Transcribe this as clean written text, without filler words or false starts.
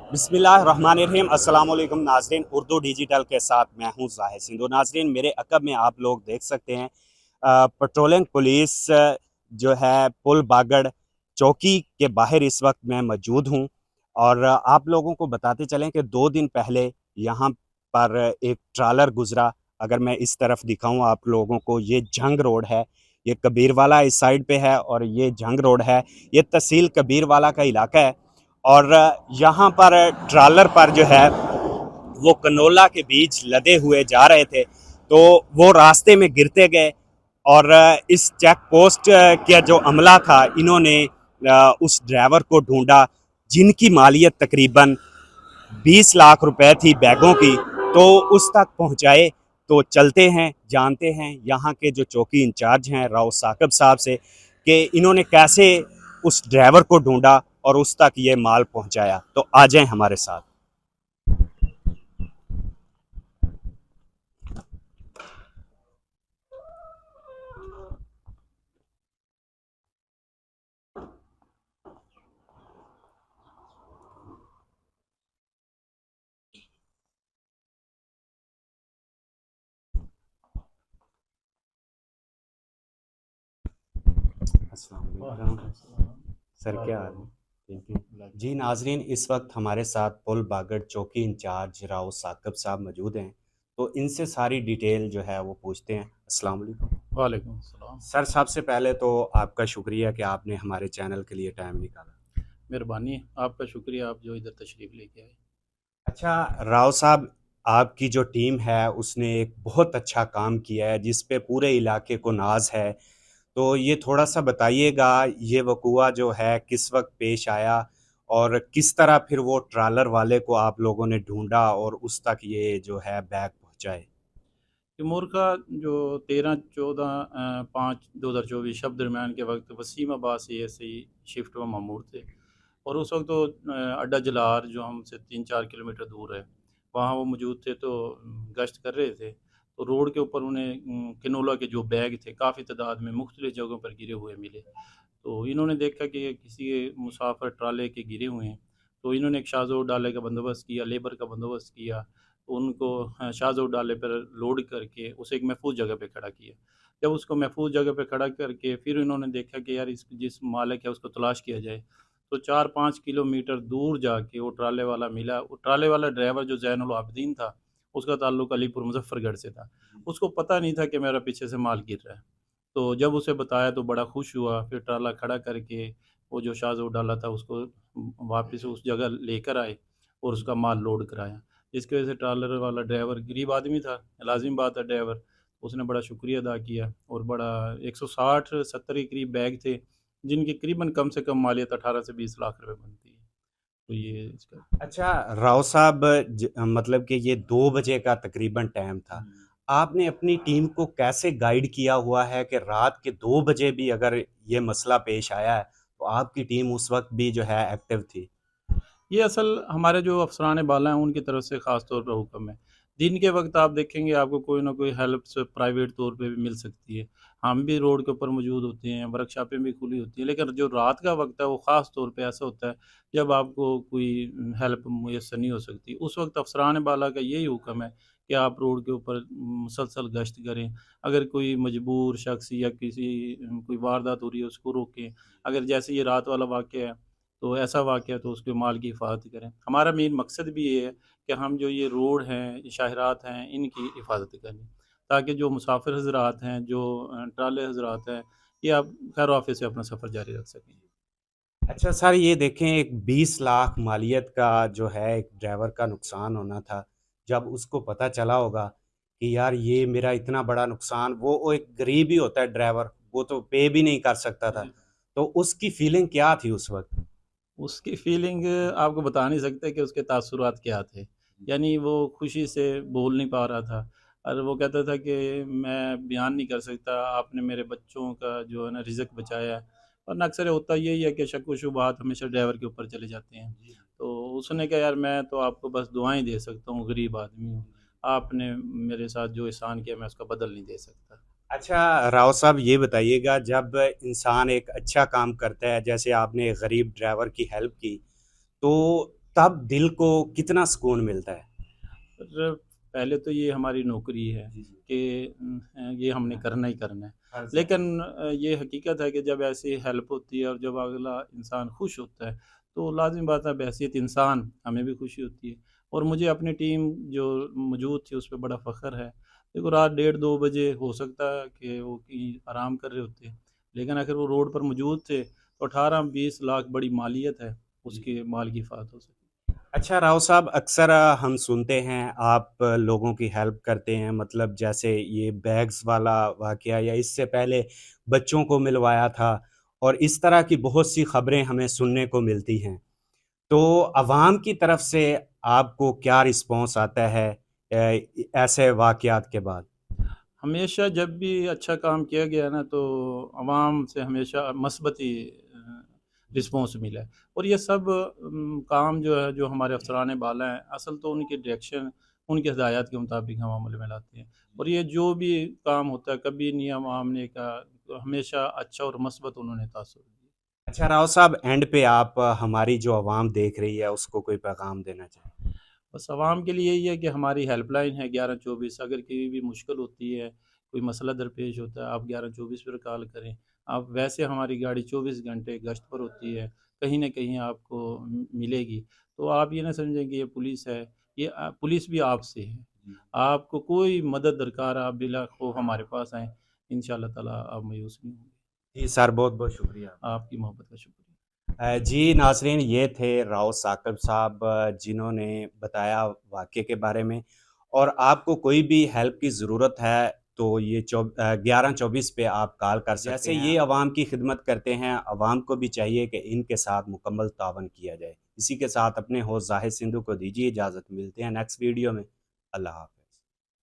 बिस्मिल्लाहिर्रहमानिर्रहीम। अस्सलाम वालेकुम नाज़रीन, उर्दू डिजिटल के साथ मैं हूँ ज़ाहिर सिंधु। नाज़रीन, मेरे अक़ब में आप लोग देख सकते हैं पेट्रोलिंग पुलिस जो है पुल बागड़ चौकी के बाहर इस वक्त मैं मौजूद हूँ। और आप लोगों को बताते चलें कि 2 दिन पहले यहाँ पर एक ट्रालर गुज़रा। अगर मैं इस तरफ दिखाऊँ आप लोगों को, ये जंग रोड है, ये कबीरवाला इस साइड पे है और ये जंग रोड है। ये तहसील कबीरवाला का इलाका है। और यहाँ पर ट्रालर पर जो है वो कनोला के बीज लदे हुए जा रहे थे, तो वो रास्ते में गिरते गए। और इस चेक पोस्ट का जो अमला था, इन्होंने उस ड्राइवर को ढूंढा जिनकी मालियत तकरीबन 20 लाख रुपए थी बैगों की, तो उस तक पहुंचाए। तो चलते हैं, जानते हैं यहाँ के जो चौकी इंचार्ज हैं राव साकब साहब से कि इन्होंने कैसे उस ड्राइवर को ढूंढा और उस तक ये माल पहुंचाया। तो आ जाएं हमारे साथ। अस्सलाम वालेकुम सर, क्या हाल है? ठीक है जी। नाजरीन, इस वक्त हमारे साथ पुल बागड़ चौकी इंचार्ज राव साकब साहब मौजूद हैं, तो इनसे सारी डिटेल जो है वो पूछते हैं। अस्सलाम वालेकुम। वालेकुम सलाम। सर, सबसे पहले तो आपका शुक्रिया कि आपने हमारे चैनल के लिए टाइम निकाला। मेहरबानी, आपका शुक्रिया, आप जो इधर तशरीफ़ लेके आए। अच्छा राव साहब, आपकी जो टीम है उसने एक बहुत अच्छा काम किया है जिस पे पूरे इलाके को नाज है। तो ये थोड़ा सा बताइएगा, ये वकूआ जो है किस वक्त पेश आया और किस तरह फिर वो ट्रालर वाले को आप लोगों ने ढूंढा और उस तक ये जो है बैग पहुंचाए। तिमूर का जो 13-14-5-2024 शब दरमियान के वक्त वसीम अब्बास से ऐसे ही शिफ्ट व मामूर थे। और उस वक्त तो अड्डा जलार जो हमसे 3-4 किलोमीटर दूर है, वहाँ वो मौजूद थे। तो गश्त कर रहे थे, तो रोड के ऊपर उन्हें किनोला के जो बैग थे काफ़ी तादाद में मुख्तलिफ़ जगहों पर गिरे हुए मिले। तो इन्होंने देखा कि ये किसी मुसाफिर ट्राले के गिरे हुए हैं, तो इन्होंने एक शाहज़ोर डाले का बंदोबस्त किया, लेबर का बंदोबस्त किया। तो उनको शाहज़ोर डाले पर लोड करके उसे एक महफूज जगह पे खड़ा किया। जब उसको महफूज जगह पे खड़ा करके फिर इन्होंने देखा कि यार इस जिस मालिक है उसको तलाश किया जाए। तो 4-5 किलोमीटर दूर जाके वो ट्राले वाला मिला। वो ट्राले वाला ड्राइवर जो ज़ैनुल आबिदीन था, उसका ताल्लुक अलीपुर मुज़फ़्फ़रगढ़ से था। उसको पता नहीं था कि मेरा पीछे से माल गिर रहा है। तो जब उसे बताया तो बड़ा खुश हुआ, फिर ट्राला खड़ा करके वो जो शाहज़ोर डाला था उसको वापस उस जगह लेकर आए और उसका माल लोड कराया। जिसकी वजह से ट्रालर वाला ड्राइवर गरीब आदमी था, लाज़िम बात है ड्राइवर, उसने बड़ा शुक्रिया अदा किया। और बड़ा 160-70 के करीब बैग थे, जिनकी करीबन कम से कम मालियत 18 से 20 लाख रुपए बनती है। तो ये इसका। अच्छा राव साहब, मतलब कि ये 2 बजे का तकरीबन टाइम था। आपने अपनी टीम को कैसे गाइड किया हुआ है कि रात के 2 बजे भी अगर ये मसला पेश आया है तो आपकी टीम उस वक्त भी जो है एक्टिव थी? ये असल हमारे जो अफ़सरान बाला हैं उनकी तरफ से ख़ास तौर पे हुक्म है। दिन के वक़्त आप देखेंगे आपको कोई ना कोई हेल्प से प्राइवेट तौर पे भी मिल सकती है। हम भी रोड के ऊपर मौजूद होते हैं, वर्कशॉपें भी खुली होती हैं, लेकिन जो रात का वक़्त है वो ख़ास तौर पे ऐसा होता है जब आपको कोई हेल्प मुयस्सर नहीं हो सकती। उस वक़्त अफ़सरान बाला का यही हुक्म है कि आप रोड के ऊपर मुसलसल गश्त करें। अगर कोई मजबूर शख़्स या किसी कोई वारदात हो रही है उसको रोकें। अगर जैसे ये रात वाला वाक़या है, तो ऐसा वाक़या तो उसके माल की हिफ़ाज़त करें। हमारा मेन मकसद भी ये है कि हम जो ये रोड हैं, शाहरात हैं, इनकी हिफ़ाज़त करें, ताकि जो मुसाफ़िर हज़रात हैं, जो ट्राले हज़रात हैं, ये आप खैर वाफ़िया से अपना सफ़र जारी रख सकें। अच्छा सर, ये देखें, एक 20 लाख मालियत का जो है एक ड्राइवर का नुकसान होना था। जब उसको पता चला होगा कि यार ये मेरा इतना बड़ा नुकसान, वो एक गरीब ही होता है ड्राइवर, वो तो पे भी नहीं कर सकता था। जी। तो उसकी फीलिंग क्या थी उस वक्त? उसकी फ़ीलिंग आपको बता नहीं सकते कि उसके तासुरात क्या थे। यानी वो खुशी से बोल नहीं पा रहा था और वो कहता था कि मैं बयान नहीं कर सकता, आपने मेरे बच्चों का जो है ना रिज़्क बचाया है। वरना अक्सर होता यही है कि शक व शुबहात हमेशा ड्राइवर के ऊपर चले जाते हैं। तो उसने कहा यार मैं तो आपको बस दुआएँ दे सकता हूँ, गरीब आदमी हूँ। आपने मेरे साथ जो एहसान किया मैं उसका बदल नहीं दे सकता। अच्छा राव साहब, ये बताइएगा, जब इंसान एक अच्छा काम करता है, जैसे आपने एक गरीब ड्राइवर की हेल्प की, तो तब दिल को कितना सुकून मिलता है। पर पहले तो ये हमारी नौकरी है जी, जी। कि ये हमने करना ही करना है। हाँ, लेकिन ये हकीकत है कि जब ऐसी हेल्प होती है और जब अगला इंसान खुश होता है, तो लाज़िम बात है बहैसियत इंसान हमें भी खुशी होती है। और मुझे अपनी टीम जो मौजूद थी उस पे बड़ा फ़ख्र है। देखो रात डेढ़ 2 बजे हो सकता है कि वो कहीं आराम कर रहे होते, लेकिन अगर वो रोड पर मौजूद थे तो 18-20 लाख बड़ी मालियत है, उसके माल की हिफ़ाज़त हो सके। अच्छा राव साहब, अक्सर हम सुनते हैं आप लोगों की हेल्प करते हैं, मतलब जैसे ये बैग्स वाला वाक़या या इससे पहले बच्चों को मिलवाया था और इस तरह की बहुत सी खबरें हमें सुनने को मिलती हैं। तो अवाम की तरफ से आपको क्या रिस्पॉन्स आता है ऐसे वाक़यात के बाद? हमेशा जब भी अच्छा काम किया गया ना तो अवाम से हमेशा मस्बत ही रिस्पॉन्स मिला है। और ये सब काम जो है जो हमारे अफसरान बाला हैं असल तो उनकी डायरेक्शन उनकी हिदायत के मुताबिक हम अमल में लाते हैं। और ये जो भी काम होता है कभी नहीं अवाम ने का हमेशा अच्छा और मस्बत उन्होंने तासुर दिया। अच्छा राव साहब, एंड पे आप हमारी जो अवाम देख रही है उसको कोई पैगाम देना चाहें? बस आवाम के लिए यही है कि हमारी हेल्पलाइन है 1124, अगर कभी भी मुश्किल होती है, कोई मसला दरपेश होता है, आप 1124 पर कॉल करें। आप वैसे हमारी गाड़ी 24 घंटे गश्त पर होती है, कहीं न कहीं आपको मिलेगी। तो आप ये ना समझें कि ये पुलिस है, ये पुलिस भी आपसे है। आपको कोई मदद दरकार आप बिला खौफ हमारे पास आएँ, इंशाअल्लाह ताला आप मायूस नहीं होंगे। जी सर, बहुत-बहुत शुक्रिया। आपकी मोहब्बत का शुक्रिया। जी नाज़रीन, ये थे राव साकिब साहब जिन्होंने बताया वाक़ये के बारे में। और आपको कोई भी हेल्प की ज़रूरत है तो ये 11-24 पे आप कॉल कर सकते हैं। जैसे ये अवाम की खिदमत करते हैं, अवाम को भी चाहिए कि इनके साथ मुकम्मल तावन किया जाए। इसी के साथ अपने होस्ट ज़ाहिद सिंधु को दीजिए इजाज़त, मिलते हैं नेक्स्ट वीडियो में। अल्लाह हाफ़िज़।